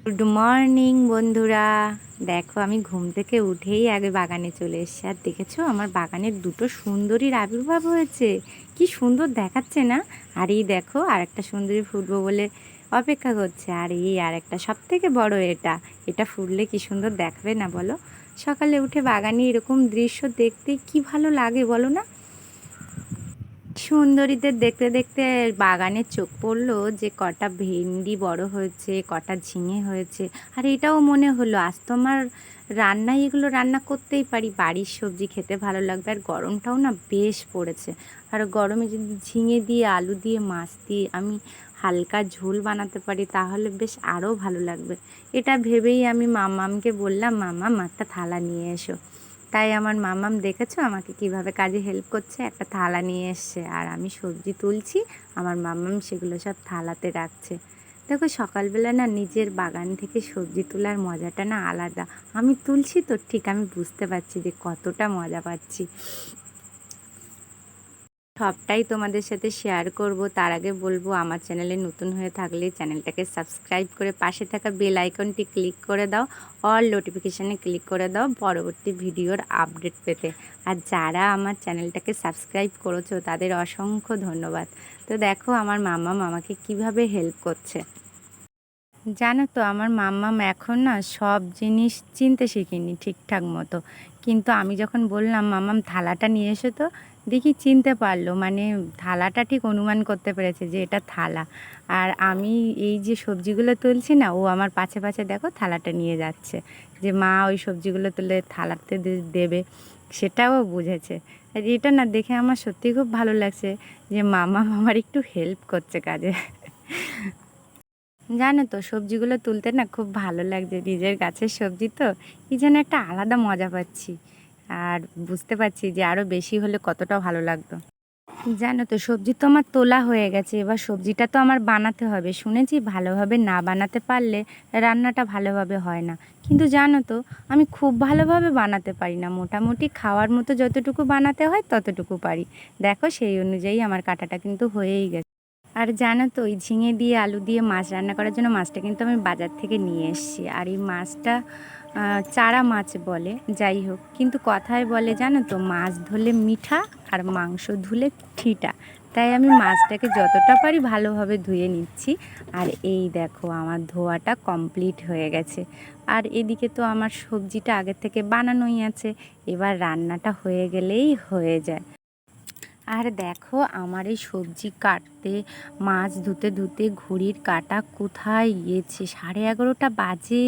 Good morning বন্ধুরা। দেখো আমি ঘুম থেকে উঠেই আগে বাগানে চলে এসেছি, আর দেখেছো আমার বাগানের দুটো সুন্দরীর আবির্ভাব হয়েছে। কি সুন্দর দেখাচ্ছে না? আর এই দেখো আর একটা সুন্দরী ফুটবো বলে অপেক্ষা করছে, আর এই আর একটা সব থেকে বড় এটা এটা ফুটলে কি সুন্দর দেখাবে না বলো? সকালে উঠে বাগানে এরকম দৃশ্য দেখতে কি ভালো লাগে বলো না? সুন্দরীদের দেখতে দেখতে বাগানে চোখ পড়লো যে কটা ভেন্ডি বড় হয়েছে, কটা ঝিঙে হয়েছে। আর এটাও মনে হলো আজ তো আমার রান্নায় এগুলো রান্না করতেই পারি, বাড়ির সবজি খেতে ভালো লাগবে। আর গরমটাও না বেশ পড়েছে, আর গরমে যদি ঝিঙে দিয়ে আলু দিয়ে মাছ দিয়ে আমি হালকা ঝোল বানাতে পারি তাহলে বেশ আরও ভালো লাগবে। এটা ভেবেই আমি মামামকে বললাম, মামাম একটা থালা নিয়ে এসো। তাই আমার মামাম দেখেছো আমাকে কিভাবে কাজে হেল্প করছে, একটা থালা নিয়ে এসছে আর আমি সবজি তুলছি, আমার মামাম সেগুলো সব থালাতে রাখছে। দেখো সকালবেলা না নিজের বাগান থেকে সবজি তোলার মজাটা না আলাদা। আমি তুলছি তো ঠিক, আমি বুঝতে পারছি যে কতটা মজা পাচ্ছি। সবটাই তোমাদের সাথে শেয়ার করব। তার আগে বলবো আমার চ্যানেলে নতুন হয়ে থাকলে চ্যানেলটাকে সাবস্ক্রাইব করে পাশে থাকা বেল আইকনটি ক্লিক করে দাও, অল নোটিফিকেশানে ক্লিক করে দাও পরবর্তী ভিডিওর আপডেট পেতে। আর যারা আমার চ্যানেলটাকে সাবস্ক্রাইব করেছো তাদের অসংখ্য ধন্যবাদ। তো দেখো আমার মামা আমাকে কিভাবে হেল্প করছে। জানো তো আমার মাম্মাম এখন না সব জিনিস চিনতে শিখিনি ঠিকঠাক মতো, কিন্তু আমি যখন বললাম মাম্মাম থালাটা নিয়ে এসো, তো দেখি চিনতে পারলো, মানে থালাটা ঠিক অনুমান করতে পেরেছে যে এটা থালা। আর আমি এই যে সবজিগুলো তুলছি না, ও আমার পাছে পাছে দেখো থালাটা নিয়ে যাচ্ছে, যে মা ওই সবজিগুলো তুলে থালাতে দেবে, সেটাও বুঝেছে। আর এটা না দেখে আমার সত্যি খুব ভালো লাগছে যে মাম্মাম আমার একটু হেল্প করছে কাজে। জানো তো সবজিগুলো তুলতে না খুব ভালো লাগছে, নিজের গাছের সবজি তো এই যেন একটা আলাদা মজা পাচ্ছি। আর বুঝতে পারছি যে আরও বেশি হলে কতটা ভালো লাগতো। জানো তো সবজি তো আমার তোলা হয়ে গেছে, এবার সবজিটা তো আমার বানাতে হবে। শুনেছি ভালোভাবে না বানাতে পারলে রান্নাটা ভালোভাবে হয় না, কিন্তু জানো তো আমি খুব ভালোভাবে বানাতে পারি না, মোটামুটি খাওয়ার মতো যতটুকু বানাতে হয় ততটুকু পারি। দেখো সেই অনুযায়ী আমার কাটাটা কিন্তু হয়েই গেছে। আর জানো তো ওই ঝিঙে দিয়ে আলু দিয়ে মাছ রান্না করার জন্য মাছটা কিন্তু আমি বাজার থেকে নিয়ে এসেছি। আর এই মাছটা চারা মাছ বলে, যাই হোক, কিন্তু কথায় বলে জানো তো মাছ ধরলে মিঠা আর মাংস ধুলে ঠিটা। তাই আমি মাছটাকে যতটা পারি ভালোভাবে ধুয়ে নিচ্ছি। আর এই দেখো আমার ধোয়াটা কমপ্লিট হয়ে গেছে। আর এদিকে তো আমার সবজিটা আগের থেকে বানানোই আছে, এবার রান্নাটা হয়ে গেলেই হয়ে যায়। আর দেখো আমার এই সবজি কাটতে মাছ ধুতে ধুতে ঘড়ির কাঁটা কোথায় গিয়েছে, 11:30 বাজে।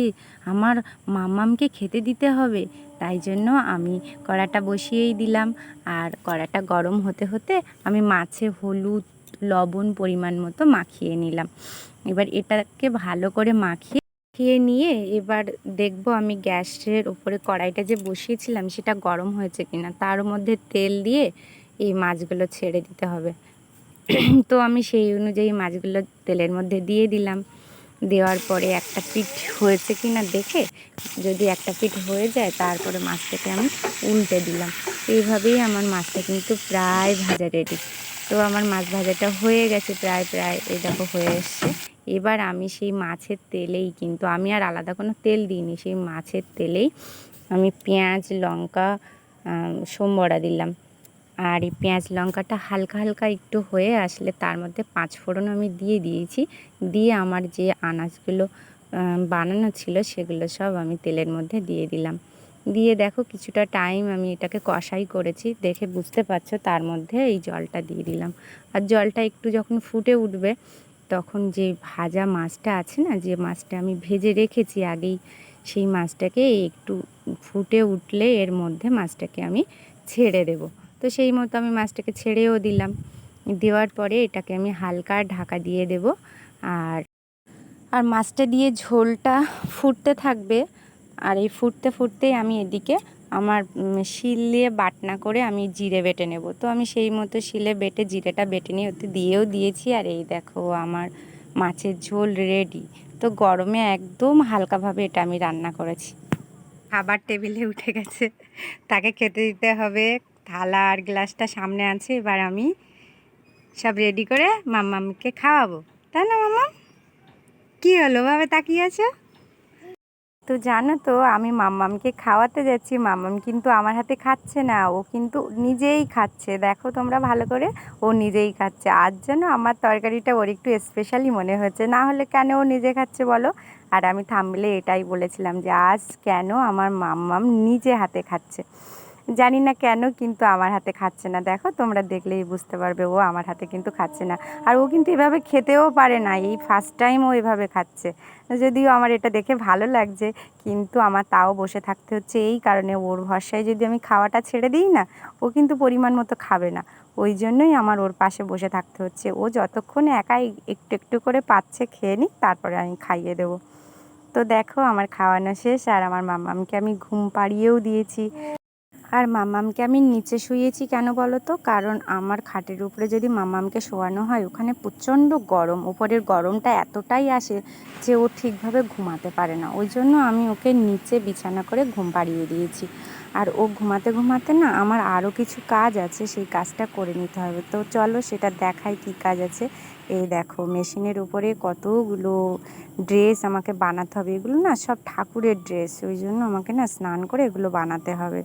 আমার মামামকে খেতে দিতে হবে, তাই জন্য আমি কড়াটা বসিয়েই দিলাম। আর কড়াটা গরম হতে হতে আমি মাছে হলুদ লবণ পরিমাণ মতো মাখিয়ে নিলাম। এবার এটাকে ভালো করে মাখিয়ে নিয়ে এবার দেখবো আমি গ্যাসের উপরে কড়াইটা যে বসিয়েছিলাম সেটা গরম হয়েছে কিনা, তার মধ্যে তেল দিয়ে এই মাছগুলো ছেড়ে দিতে হবে। তো আমি সেই অনুযায়ী মাছগুলো তেলের মধ্যে দিয়ে দিলাম। দেওয়ার পরে একটা পিঠ হয়েছে কি না দেখে, যদি একটা পিঠ হয়ে যায় তারপরে মাছটাকে আমি উল্টে দিলাম। এইভাবেই আমার মাছটা কিন্তু প্রায় ভাজা রেডি। তো আমার মাছ ভাজাটা হয়ে গেছে, প্রায় প্রায় এই দেখো হয়ে এসছে। এবার আমি সেই মাছের তেলেই, কিন্তু আমি আর আলাদা কোনো তেল দিইনি, সেই মাছের তেলেই আমি পেঁয়াজ লঙ্কা সোমবড়া দিলাম। আর এই পেঁয়াজ লঙ্কাটা হালকা হালকা একটু হয়ে আসলে তার মধ্যে 5 ফোড়ন আমি দিয়ে দিয়েছি। দিয়ে আমার যে আনাজগুলো বানানো ছিল সেগুলো সব আমি তেলের মধ্যে দিয়ে দিলাম। দিয়ে দেখো কিছুটা টাইম আমি এটাকে কষাই করেছি, দেখে বুঝতে পারছো, তার মধ্যে এই জলটা দিয়ে দিলাম। আর জলটা একটু যখন ফুটে উঠবে তখন যে ভাজা মাছটা আছে না, যে মাছটা আমি ভেজে রেখেছি আগেই, সেই মাছটাকে একটু ফুটে উঠলে এর মধ্যে মাছটাকে আমি ছেড়ে দেব। তো সেই মতো আমি মাছটাকে ছেড়েও দিলাম। দেওয়ার পরে এটাকে আমি হালকা ঢাকা দিয়ে দেব। আর আর মাছটা দিয়ে ঝোলটা ফুটতে থাকবে। আর এই ফুটতে ফুটতেই আমি এদিকে আমার শিল দিয়ে বাটনা করে আমি জিরে বেটে নেব। তো আমি সেই মতো শিলে বেটে জিরেটা বেটে নিয়ে ওতে দিয়েও দিয়েছি। আর এই দেখো আমার মাছের ঝোল রেডি। তো গরমে একদম হালকাভাবে এটা আমি রান্না করেছি। খাবার টেবিলে উঠে গেছে, তাকে খেতে দিতে হবে। থালা আর গ্লাসটা সামনে আছে, এবার আমি সব রেডি করে মাম্মামকে খাওয়াবো, তাই না মাম্মা? কি হলো ভাবে তাকিয়ে আছো? তো জানো তো আমি মাম্মামকে খাওয়াতে যাচ্ছি, মাম্মাম কিন্তু আমার হাতে খাচ্ছে না, ও কিন্তু নিজেই খাচ্ছে। দেখো তোমরা ভালো করে, ও নিজেই খাচ্ছে। আজ যেন আমার তরকারিটা ওর একটু স্পেশালি মনে হচ্ছে, না হলে কেন ও নিজে খাচ্ছে বলো? আর আমি থাম্বনেলে এটাই বলেছিলাম যে আজ কেন আমার মাম্মাম নিজে হাতে খাচ্ছে। জানি না কেন, কিন্তু আমার হাতে খাচ্ছে না। দেখো তোমরা দেখলেই বুঝতে পারবে, ও আমার হাতে কিন্তু খাচ্ছে না। আর ও কিন্তু এভাবে খেতেও পারে না, এই ফার্স্ট টাইম ও এভাবে খাচ্ছে। যদিও আমার এটা দেখে ভালো লাগছে, কিন্তু আমার তাও বসে থাকতে হচ্ছে এই কারণে, ওর ভরসায় যদি আমি খাওয়াটা ছেড়ে দিই না, ও কিন্তু পরিমাণ মতো খাবে না। ওই জন্যই আমার ওর পাশে বসে থাকতে হচ্ছে। ও যতক্ষণ একাই একটু একটু করে পাচ্ছে খেয়ে নিক, তারপরে আমি খাইয়ে দেবো। তো দেখো আমার খাওয়ানো শেষ, আর আমার মাম্মামকে আমি ঘুম পাড়িয়েও দিয়েছি। আর মাম্মামকে আমি নিচে শুইয়েছি কেন বলো তো? কারণ আমার খাটের উপরে যদি মাম্মামকে শোয়ানো হয়, ওখানে প্রচণ্ড গরম, উপরের গরমটা এতটাই আসে যে ও ঠিকভাবে ঘুমাতে পারে না। ওই জন্য আমি ওকে নিচে বিছানা করে ঘুম পাড়িয়ে দিয়েছি। আর ও ঘুমাতে ঘুমাতে না আমার আরও কিছু কাজ আছে, সেই কাজটা করে নিতে হবে। তো চলো সেটা দেখাই কী কাজ আছে। এই দেখো মেশিনের উপরে কতগুলো ড্রেস আমাকে বানাতে হবে। এগুলো না সব ঠাকুরের ড্রেস, ওই জন্য আমাকে না স্নান করে এগুলো বানাতে হবে।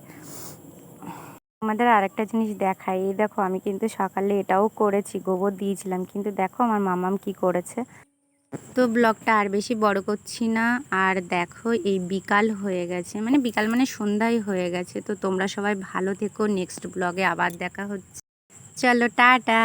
আমাদের আরেকটা জিনিস দেখাই, এই দেখো আমি কিন্তু সকালে এটাও করেছি, গোবর দিয়েছিলাম, কিন্তু দেখো আমার মামাম কি করেছে। তো ব্লগটা আর বেশি বড় করছি না। আর দেখো এই বিকাল হয়ে গেছে, মানে বিকাল মানে সন্ধ্যাই হয়ে গেছে। তো তোমরা সবাই ভালো থেকো, নেক্সট ব্লগে আবার দেখা হচ্ছে। চলো টাটা।